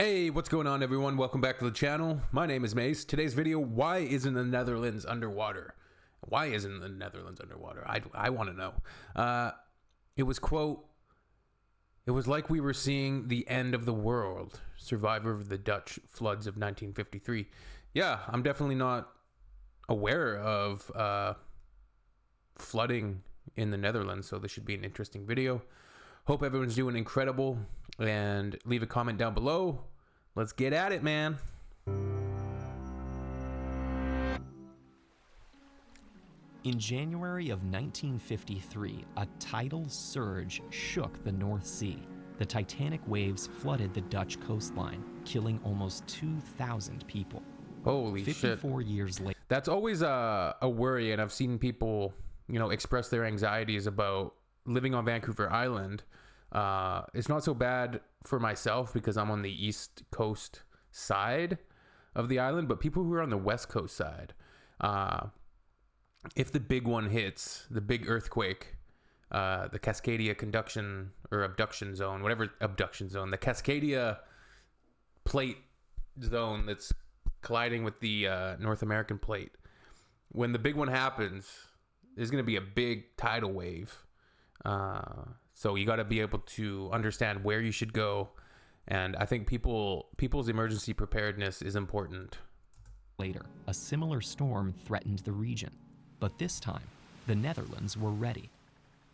Hey, what's going on, everyone? Welcome back to the channel. My name is Mace. Today's video, why isn't the Netherlands underwater? Why isn't the Netherlands underwater? I want to know. It was, quote, "It was like we were seeing the end of the world. Survivor of the Dutch floods of 1953. Yeah, I'm definitely not aware of flooding in the Netherlands, so this should be an interesting video. Hope everyone's doing incredible, and leave a comment down below. Let's get at it, man. In January of 1953, a tidal surge shook the North Sea. The titanic waves flooded the Dutch coastline, killing almost 2,000 people. Holy shit. 54 years later. That's always a worry, and I've seen people, express their anxieties about living on Vancouver Island. It's not so bad for myself because I'm on the East Coast side of the island, but people who are on the West Coast side, if the big one hits, the big earthquake, the Cascadia conduction or abduction zone, whatever abduction zone, the Cascadia plate zone that's colliding with the North American plate, when the big one happens, there's going to be a big tidal wave. So you got to be able to understand where you should go, and I think people's emergency preparedness is important. Later, a similar storm threatened the region, but this time, the Netherlands were ready.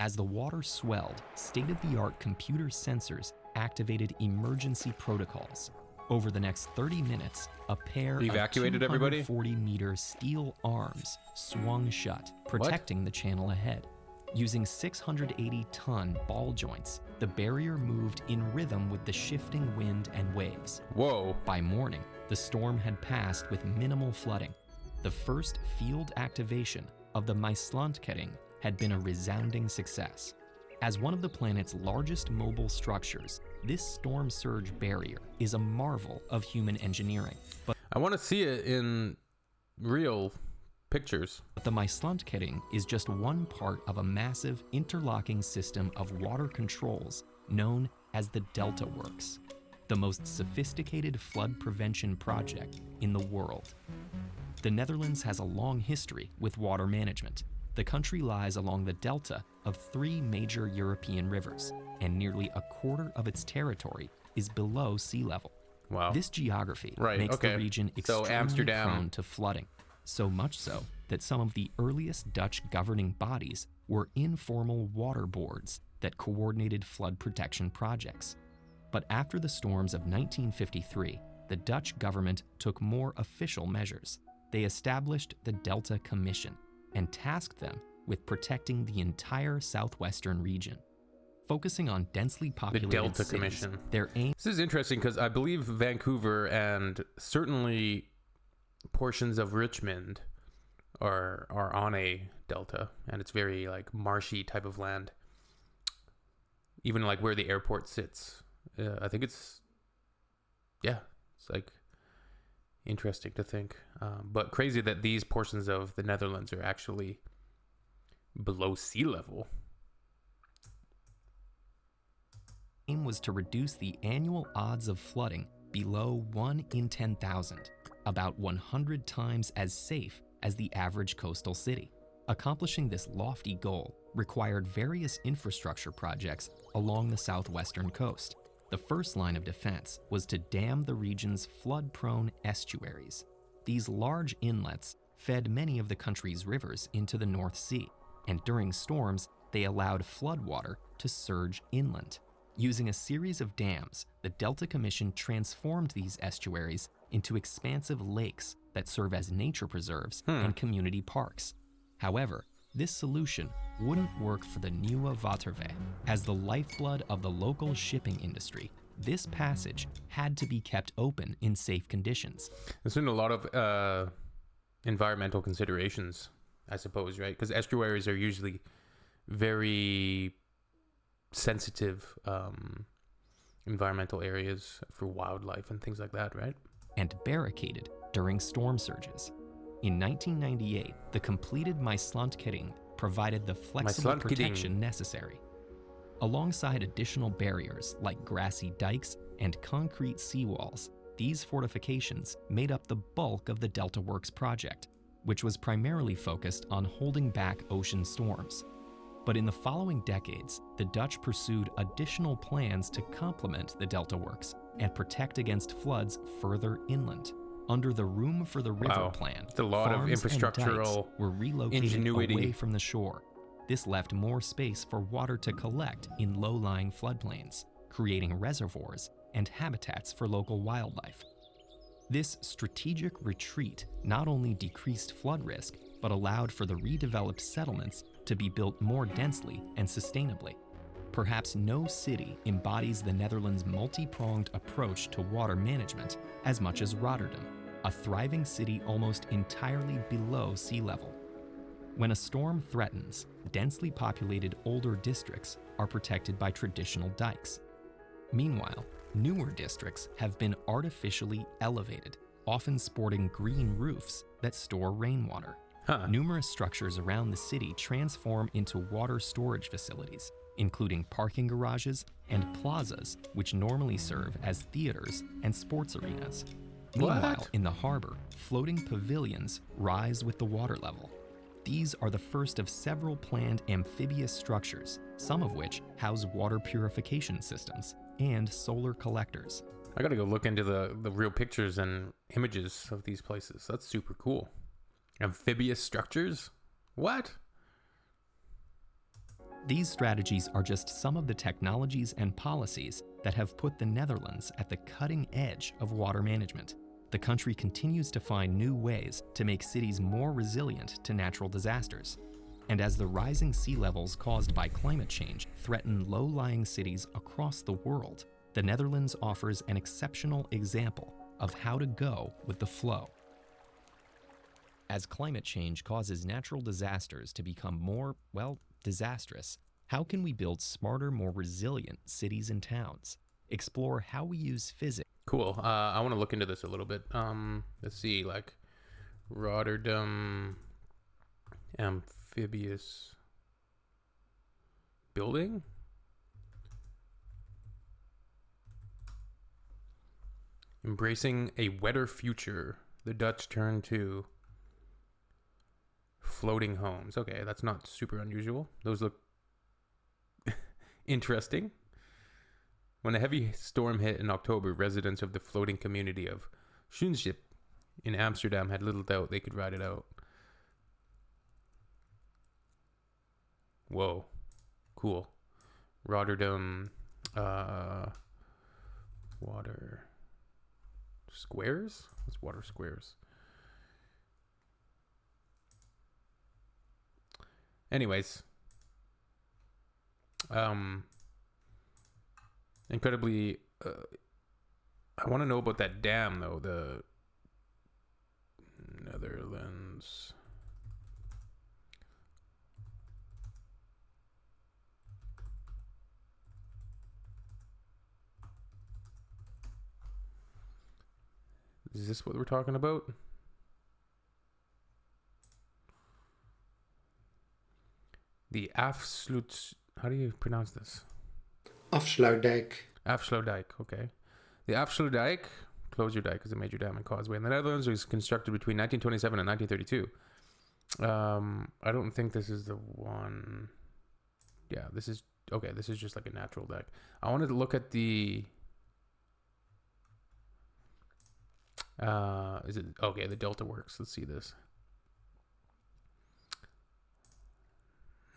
As the water swelled, state-of-the-art computer sensors activated emergency protocols. Over the next 30 minutes, a pair of 240-meter steel arms swung shut, protecting the channel ahead. Using 680-ton ball joints, the barrier moved in rhythm with the shifting wind and waves. Whoa. By morning, the storm had passed with minimal flooding. The first field activation of the Maeslantkering had been a resounding success. As one of the planet's largest mobile structures, this storm surge barrier is a marvel of human engineering. But I want to see it in real pictures. The Maeslantkering is just one part of a massive interlocking system of water controls known as the Delta Works, the most sophisticated flood prevention project in the world. The Netherlands has a long history with water management. The country lies along the delta of 3 major European rivers, and nearly a quarter of its territory is below sea level. Wow. This geography makes the region extremely prone to flooding. So much so that some of the earliest Dutch governing bodies were informal water boards that coordinated flood protection projects. But after the storms of 1953, the Dutch government took more official measures. They established the Delta Commission and tasked them with protecting the entire southwestern region. Focusing on densely populated the Delta cities, Commission. Their aim. This is interesting because I believe Vancouver and certainly portions of Richmond are on a delta, and it's very like marshy type of land. Even like where the airport sits, I think it's like interesting to think, but crazy that these portions of the Netherlands are actually below sea level. Aim was to reduce the annual odds of flooding below 1 in 10,000, about 100 times as safe as the average coastal city. Accomplishing this lofty goal required various infrastructure projects along the southwestern coast. The first line of defense was to dam the region's flood-prone estuaries. These large inlets fed many of the country's rivers into the North Sea, and during storms, they allowed floodwater to surge inland. Using a series of dams, the Delta Commission transformed these estuaries into expansive lakes that serve as nature preserves and community parks. However, this solution wouldn't work for the Nieuwe Waterweg. As the lifeblood of the local shipping industry, this passage had to be kept open in safe conditions. There's been a lot of environmental considerations, I suppose, right? Because estuaries are usually very sensitive environmental areas for wildlife and things like that, right? And barricaded during storm surges. In 1998, the completed Maeslantkering provided the flexible protection necessary. Alongside additional barriers like grassy dikes and concrete seawalls, these fortifications made up the bulk of the Delta Works project, which was primarily focused on holding back ocean storms. But in the following decades, the Dutch pursued additional plans to complement the Delta Works and protect against floods further inland. Under the Room for the River plan, it's a lot of farms and infrastructural dikes were relocated ingenuity away from the shore. This left more space for water to collect in low-lying floodplains, creating reservoirs and habitats for local wildlife. This strategic retreat not only decreased flood risk, but allowed for the redeveloped settlements to be built more densely and sustainably. Perhaps no city embodies the Netherlands' multi-pronged approach to water management as much as Rotterdam, a thriving city almost entirely below sea level. When a storm threatens, densely populated older districts are protected by traditional dikes. Meanwhile, newer districts have been artificially elevated, often sporting green roofs that store rainwater. Numerous structures around the city transform into water storage facilities, including parking garages and plazas, which normally serve as theaters and sports arenas. Meanwhile, in the harbor, floating pavilions rise with the water level. These are the first of several planned amphibious structures, some of which house water purification systems and solar collectors. I gotta go look into the real pictures and images of these places. That's super cool. Amphibious structures? What? These strategies are just some of the technologies and policies that have put the Netherlands at the cutting edge of water management. The country continues to find new ways to make cities more resilient to natural disasters. And as the rising sea levels caused by climate change threaten low-lying cities across the world, the Netherlands offers an exceptional example of how to go with the flow. As climate change causes natural disasters to become more, disastrous, how can we build smarter, more resilient cities and towns? Explore how we use physics. Cool. I want to look into this a little bit. Let's see, like Rotterdam amphibious building. Embracing a wetter future, the Dutch turn to floating homes. Okay, that's not super unusual. Those look interesting. When a heavy storm hit in October, residents of the floating community of Schoenschip in Amsterdam had little doubt they could ride it out. Whoa. Cool. Rotterdam water squares? What's water squares? Anyways, incredibly, I want to know about that dam though. The Netherlands. Is this what we're talking about? The Afsluit. How do you pronounce this? Afsluitdijk. Afsluitdijk, okay. The Afsluitdijk, closure dike, is a major dam and causeway in the Netherlands. It was constructed between 1927 and 1932. I don't think this is the one. Yeah, this is okay. This is just like a natural dike. I wanted to look at the. Is it okay? The Delta Works. Let's see this.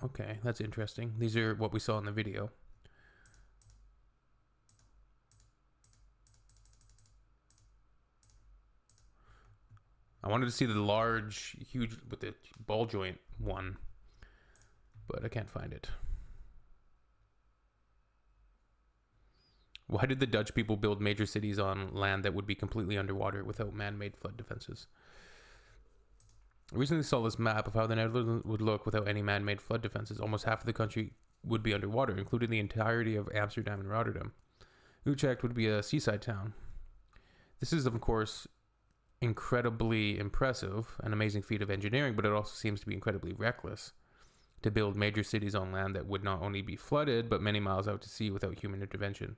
Okay, that's interesting. These are what we saw in the video. I wanted to see the large, huge, with the ball joint one, but I can't find it. Why did the Dutch people build major cities on land that would be completely underwater without man-made flood defenses? I recently saw this map of how the Netherlands would look without any man-made flood defenses. Almost half of the country would be underwater, including the entirety of Amsterdam and Rotterdam. Utrecht would be a seaside town. This is, of course, incredibly impressive, an amazing feat of engineering, but it also seems to be incredibly reckless. to build major cities on land that would not only be flooded, but many miles out to sea without human intervention.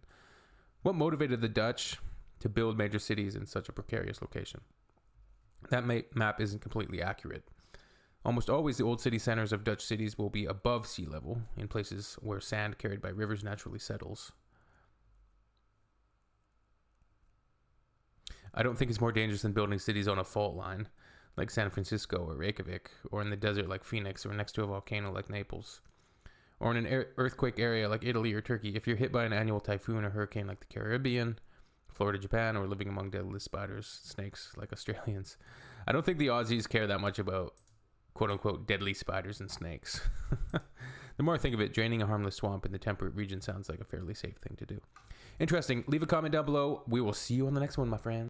What motivated the Dutch to build major cities in such a precarious location? That map isn't completely accurate. Almost always the old city centers of Dutch cities will be above sea level, in places where sand carried by rivers naturally settles. I don't think it's more dangerous than building cities on a fault line, like San Francisco or Reykjavik, or in the desert like Phoenix, or next to a volcano like Naples, or in an earthquake area like Italy or Turkey. If you're hit by an annual typhoon or hurricane like the Caribbean, Florida, Japan, or living among deadly spiders, snakes like Australians, I don't think the Aussies care that much about quote-unquote deadly spiders and snakes. The more I think of it, draining a harmless swamp in the temperate region sounds like a fairly safe thing to do. Interesting. Leave a comment down below. We will see you on the next one, my friend.